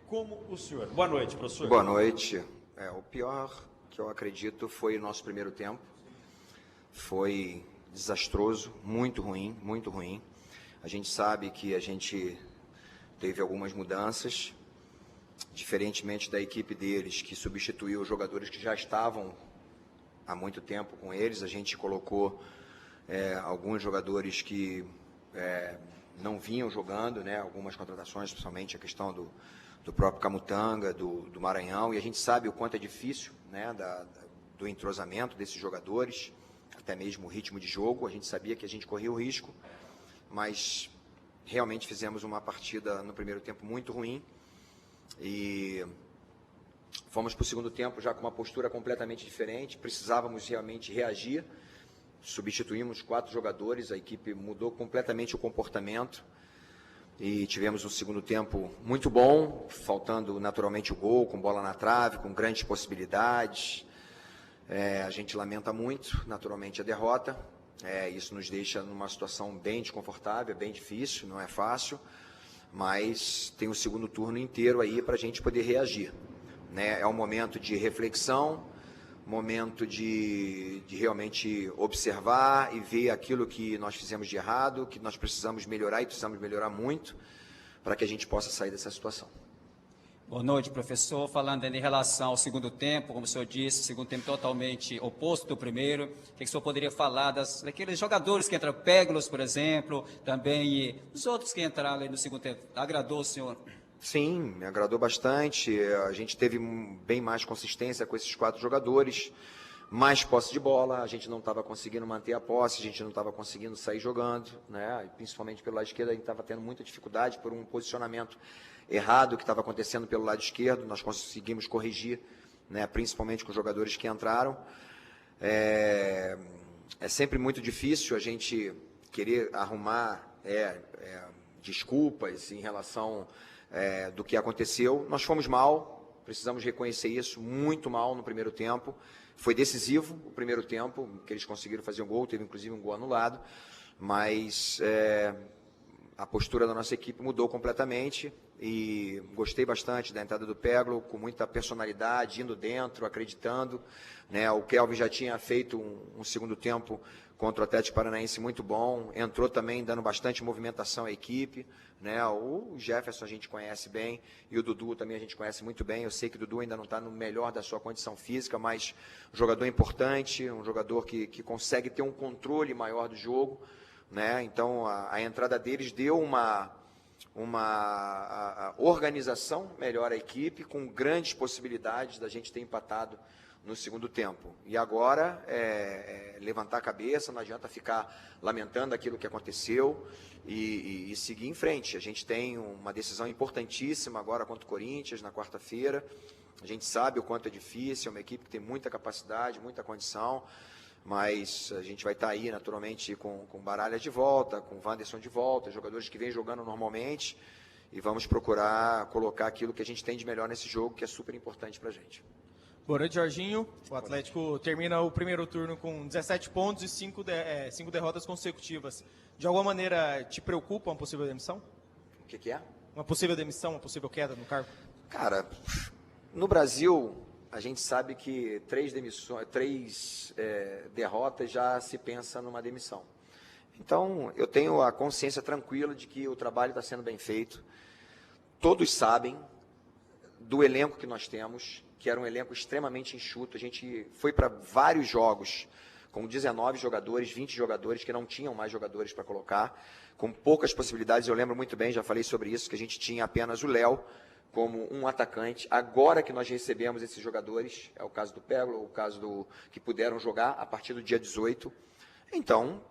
Como o senhor... Boa noite, professor. Boa noite. O pior que eu acredito foi o nosso primeiro tempo. Foi desastroso, muito ruim, muito ruim. A gente sabe que a gente teve algumas mudanças, diferentemente da equipe deles, que substituiu os jogadores que já estavam há muito tempo com eles. A gente colocou alguns jogadores que não vinham jogando, né? Algumas contratações, principalmente a questão do próprio Camutanga, do Maranhão, e a gente sabe o quanto é difícil, né, do entrosamento desses jogadores, até mesmo o ritmo de jogo. A gente sabia que a gente corria o risco, mas realmente fizemos uma partida no primeiro tempo muito ruim e fomos para o segundo tempo já com uma postura completamente diferente. Precisávamos realmente reagir, substituímos 4 jogadores, a equipe mudou completamente o comportamento e tivemos um segundo tempo muito bom, faltando naturalmente o gol, com bola na trave, com grandes possibilidades. A gente lamenta muito, naturalmente, a derrota. Isso nos deixa numa situação bem desconfortável, bem difícil, não é fácil, mas tem o segundo turno inteiro aí para a gente poder reagir, né? É um momento de reflexão, momento de realmente observar e ver aquilo que nós fizemos de errado, que nós precisamos melhorar e precisamos melhorar muito para que a gente possa sair dessa situação. Boa noite, professor. Falando em relação ao segundo tempo, como o senhor disse, segundo tempo totalmente oposto do primeiro. O que o senhor poderia falar daqueles jogadores que entraram, Pégulos, por exemplo, também, e os outros que entraram aí no segundo tempo? Agradou o senhor? Sim, me agradou bastante. A gente teve bem mais consistência com esses 4 jogadores, mais posse de bola. A gente não estava conseguindo manter a posse, a gente não estava conseguindo sair jogando, né? E principalmente pelo lado esquerdo, a gente estava tendo muita dificuldade por um posicionamento errado que estava acontecendo pelo lado esquerdo. Nós conseguimos corrigir, né? Principalmente com os jogadores que entraram. É sempre muito difícil a gente querer arrumar desculpas em relação do que aconteceu. Nós fomos mal, precisamos reconhecer isso, muito mal no primeiro tempo. Foi decisivo o primeiro tempo, que eles conseguiram fazer um gol, teve inclusive um gol anulado, mas a postura da nossa equipe mudou completamente e gostei bastante da entrada do Peglo, com muita personalidade, indo dentro, acreditando, né? O Kelvin já tinha feito um segundo tempo contra o Atlético Paranaense muito bom, entrou também dando bastante movimentação à equipe, né? O Jefferson a gente conhece bem e o Dudu também a gente conhece muito bem. Eu sei que o Dudu ainda não está no melhor da sua condição física, mas um jogador importante, um jogador que consegue ter um controle maior do jogo, né? Então a entrada deles deu uma organização melhor à equipe, com grandes possibilidades da gente ter empatado no segundo tempo. E agora levantar a cabeça, não adianta ficar lamentando aquilo que aconteceu e seguir em frente. A gente tem uma decisão importantíssima agora contra o Corinthians, na quarta-feira. A gente sabe o quanto é difícil, é uma equipe que tem muita capacidade, muita condição, mas a gente vai estar aí, naturalmente, com Baralha de volta, com Wanderson de volta, jogadores que vêm jogando normalmente, e vamos procurar colocar aquilo que a gente tem de melhor nesse jogo, que é super importante para a gente. Boa noite, Jorginho. O Atlético termina o primeiro turno com 17 pontos e 5 derrotas consecutivas. De alguma maneira, te preocupa uma possível demissão? O que é? Uma possível demissão, uma possível queda no cargo? Cara, no Brasil, a gente sabe que 3 derrotas já se pensa numa demissão. Então, eu tenho a consciência tranquila de que o trabalho está sendo bem feito. Todos sabem do elenco que nós temos, que era um elenco extremamente enxuto. A gente foi para vários jogos com 19 jogadores, 20 jogadores, que não tinham mais jogadores para colocar, com poucas possibilidades. Eu lembro muito bem, já falei sobre isso, que a gente tinha apenas o Léo como um atacante. Agora que nós recebemos esses jogadores, é o caso do Peglo, o caso que puderam jogar a partir do dia 18. Então,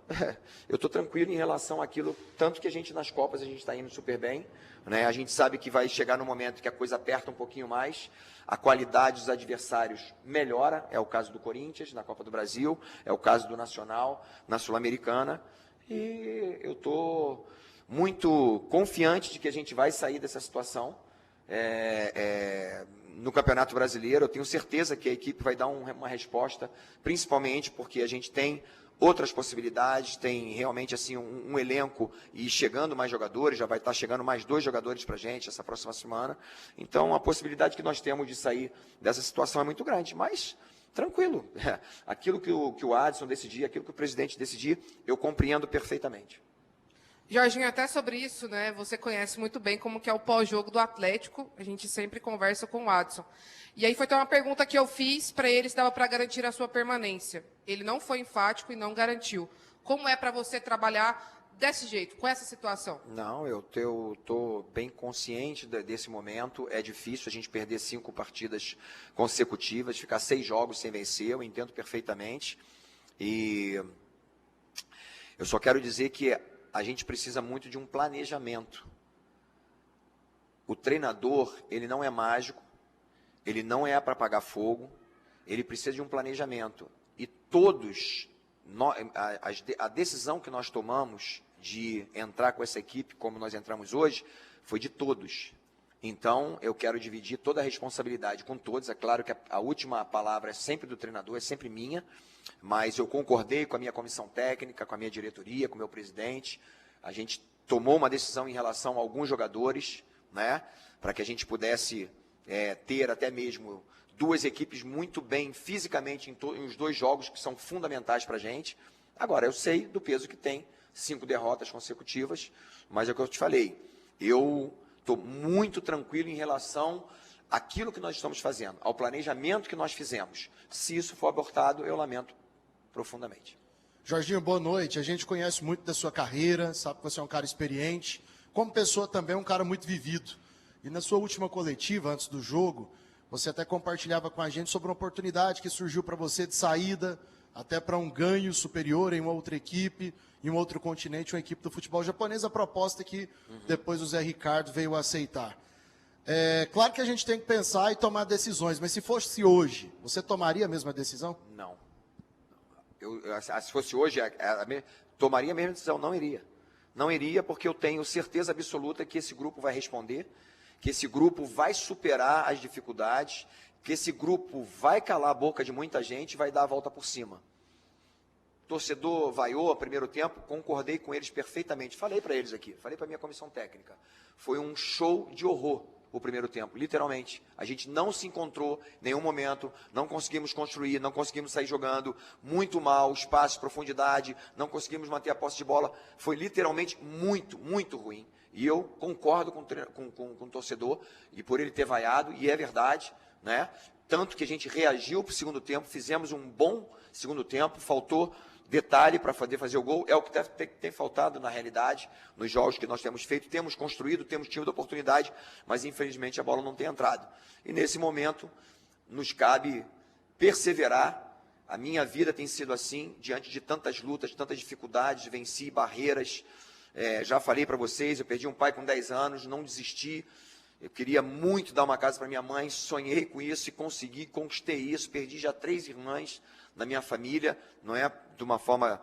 eu estou tranquilo em relação àquilo, tanto que a gente nas Copas a gente está indo super bem, né? A gente sabe que vai chegar no momento que a coisa aperta um pouquinho mais, a qualidade dos adversários melhora, é o caso do Corinthians na Copa do Brasil, é o caso do Nacional na Sul-Americana, e eu estou muito confiante de que a gente vai sair dessa situação. No Campeonato Brasileiro, eu tenho certeza que a equipe vai dar uma resposta, principalmente porque a gente tem outras possibilidades, tem realmente assim um elenco e chegando mais jogadores, já vai estar chegando mais 2 jogadores para a gente essa próxima semana. Então, a possibilidade que nós temos de sair dessa situação é muito grande, mas tranquilo. Aquilo que o Adson decidir, aquilo que o presidente decidir, eu compreendo perfeitamente. Jorginho, até sobre isso, né? Você conhece muito bem como que é o pós-jogo do Atlético. A gente sempre conversa com o Adson. E aí foi até uma pergunta que eu fiz para ele se dava para garantir a sua permanência. Ele não foi enfático e não garantiu. Como é para você trabalhar desse jeito, com essa situação? Não, eu estou bem consciente desse momento. É difícil a gente perder 5 partidas consecutivas, ficar 6 jogos sem vencer, eu entendo perfeitamente. E eu só quero dizer que a gente precisa muito de um planejamento. O treinador, ele não é mágico, ele não é para apagar fogo, ele precisa de um planejamento. E todos, a decisão que nós tomamos de entrar com essa equipe, como nós entramos hoje, foi de todos. Então, eu quero dividir toda a responsabilidade com todos. É claro que a última palavra é sempre do treinador, é sempre minha, mas eu concordei com a minha comissão técnica, com a minha diretoria, com o meu presidente. A gente tomou uma decisão em relação a alguns jogadores, né, para que a gente pudesse ter até mesmo 2 equipes muito bem fisicamente em os 2 jogos que são fundamentais para a gente. Agora, eu sei do peso que tem 5 derrotas consecutivas, mas é o que eu te falei. Eu estou muito tranquilo em relação àquilo que nós estamos fazendo, ao planejamento que nós fizemos. Se isso for abortado, eu lamento profundamente. Jorginho, boa noite. A gente conhece muito da sua carreira, sabe que você é um cara experiente. Como pessoa também é um cara muito vivido. E na sua última coletiva, antes do jogo, você até compartilhava com a gente sobre uma oportunidade que surgiu para você de saída, até para um ganho superior em uma outra equipe, em um outro continente, uma equipe do futebol japonês, a proposta que depois o Zé Ricardo veio aceitar. É claro que a gente tem que pensar e tomar decisões, mas se fosse hoje, você tomaria a mesma decisão? Não. Se fosse hoje, tomaria a mesma decisão, não iria. Não iria porque eu tenho certeza absoluta que esse grupo vai responder, que esse grupo vai superar as dificuldades, que esse grupo vai calar a boca de muita gente e vai dar a volta por cima. Torcedor vaiou no primeiro tempo, concordei com eles perfeitamente. Falei para eles aqui, falei para a minha comissão técnica. Foi um show de horror o primeiro tempo, literalmente. A gente não se encontrou em nenhum momento, não conseguimos construir, não conseguimos sair jogando, muito mal, espaço, profundidade, não conseguimos manter a posse de bola. Foi literalmente muito, muito ruim. E eu concordo com o torcedor, e por ele ter vaiado, e é verdade, né? Tanto que a gente reagiu para o segundo tempo, fizemos um bom segundo tempo, faltou detalhe para fazer o gol, é o que tem faltado na realidade, nos jogos que nós temos feito, temos construído, temos tido oportunidade, mas infelizmente a bola não tem entrado. E nesse momento, nos cabe perseverar. A minha vida tem sido assim, diante de tantas lutas, tantas dificuldades, venci barreiras. Já falei para vocês, eu perdi um pai com 10 anos, não desisti. Eu queria muito dar uma casa para minha mãe, sonhei com isso e consegui, conquistei isso. Perdi já 3 irmãs na minha família, não é de uma forma...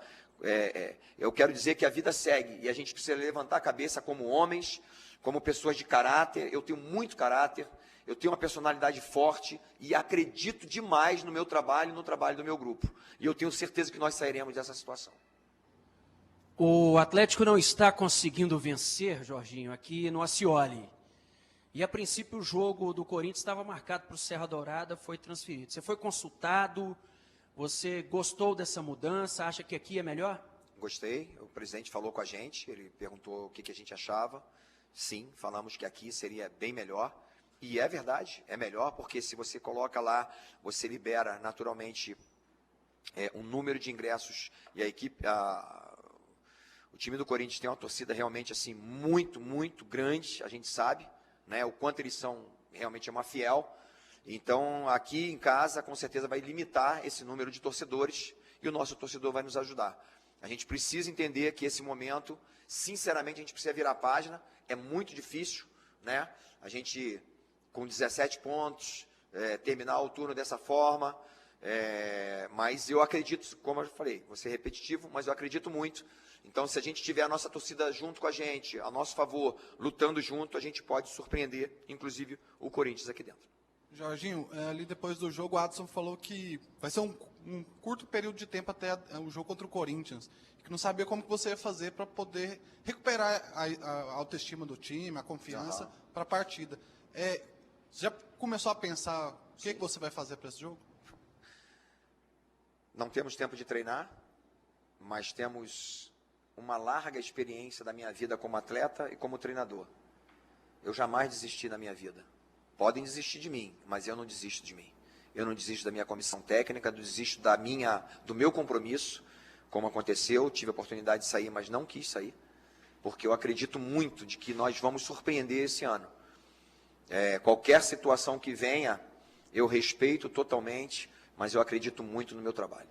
eu quero dizer que a vida segue e a gente precisa levantar a cabeça como homens, como pessoas de caráter. Eu tenho muito caráter, eu tenho uma personalidade forte e acredito demais no meu trabalho e no trabalho do meu grupo. E eu tenho certeza que nós sairemos dessa situação. O Atlético não está conseguindo vencer, Jorginho, aqui no Ascioli. E, a princípio, o jogo do Corinthians estava marcado para o Serra Dourada, foi transferido. Você foi consultado? Você gostou dessa mudança? Acha que aqui é melhor? Gostei. O presidente falou com a gente, ele perguntou o que a gente achava. Sim, falamos que aqui seria bem melhor. E é verdade, é melhor, porque se você coloca lá, você libera naturalmente um número de ingressos e a equipe... O time do Corinthians tem uma torcida realmente assim muito, muito grande, a gente sabe, né, o quanto eles são realmente uma fiel. Então, aqui em casa, com certeza vai limitar esse número de torcedores e o nosso torcedor vai nos ajudar. A gente precisa entender que esse momento, sinceramente, a gente precisa virar a página, é muito difícil, né? A gente, com 17 pontos, terminar o turno dessa forma, mas eu acredito, como eu falei, vou ser repetitivo, mas eu acredito muito. Então, se a gente tiver a nossa torcida junto com a gente, a nosso favor, lutando junto, a gente pode surpreender, inclusive, o Corinthians aqui dentro. Jorginho, ali depois do jogo, o Adson falou que vai ser um um curto período de tempo até o jogo contra o Corinthians, que não sabia como que você ia fazer para poder recuperar a autoestima do time, a confiança para a partida. Você já começou a pensar o que você vai fazer para esse jogo? Não temos tempo de treinar, mas temos uma larga experiência da minha vida como atleta e como treinador. Eu jamais desisti na minha vida. Podem desistir de mim, mas eu não desisto de mim. Eu não desisto da minha comissão técnica, desisto do meu compromisso, como aconteceu, tive a oportunidade de sair, mas não quis sair, porque eu acredito muito de que nós vamos surpreender esse ano. Qualquer situação que venha, eu respeito totalmente, mas eu acredito muito no meu trabalho.